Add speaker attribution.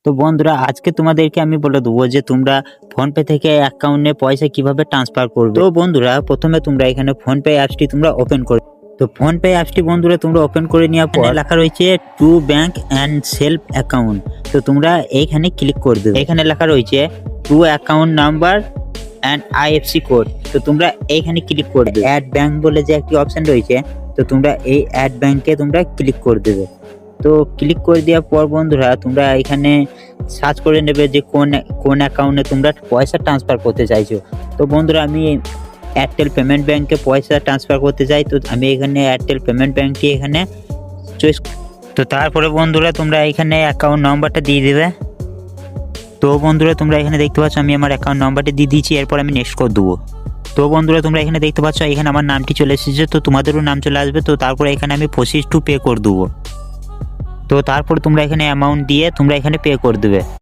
Speaker 1: তো বন্ধুরা আজকে তোমাদেরকে আমি বলে দেবো যে তোমরা ফোনপে থেকে অ্যাকাউন্টে পয়সা কিভাবে ট্রান্সফার করবে। তো বন্ধুরা প্রথমে তোমরা এখানে ফোনপে অ্যাপসটি তোমরা ওপেন করবে। তো ফোনপে অ্যাপসটি বন্ধুরা তোমরা ওপেন করে নেওয়ার পর লেখা রয়েছে to bank and self account. তো তোমরা এইখানে ক্লিক করে দেবে। এখানে লেখা রয়েছে two account number and IFC code. তো তোমরা এইখানে ক্লিক করবে। অ্যাড ব্যাংক বলে যে একটি অপশন রয়েছে, তো তোমরা এই অ্যাড ব্যাংকে তোমরা ক্লিক করে দেবে। তো ক্লিক করে দেওয়ার পর বন্ধুরা তোমরা এখানে সার্চ করে নেবে যে কোন অ্যাকাউন্টে তোমরা পয়সা ট্রান্সফার করতে চাইছো। তো বন্ধুরা আমি এয়ারটেল পেমেন্ট ব্যাংকে পয়সা ট্রান্সফার করতে চাই, তো আমি এখানে এয়ারটেল পেমেন্ট ব্যাংকটি এখানে চয়েস। তো তারপরে বন্ধুরা তোমরা এখানে অ্যাকাউন্ট নাম্বারটা দিয়ে দেবে। তো বন্ধুরা তোমরা এখানে দেখতে পাচ্ছ আমি আমার অ্যাকাউন্ট নাম্বারটা দিয়ে দিয়েছি, এরপর আমি নেক্সট করে দেবো। তো বন্ধুরা তোমরা এখানে দেখতে পাচ্ছ এখানে আমার নামটি চলে এসেছে, তো তোমাদেরও নাম চলে আসবে। তো তারপরে এখানে আমি প্রসিড টু পে করে দেবো। তো তারপর তোমরা এখানে অ্যামাউন্ট দিয়ে তোমরা এখানে পে করে দেবে।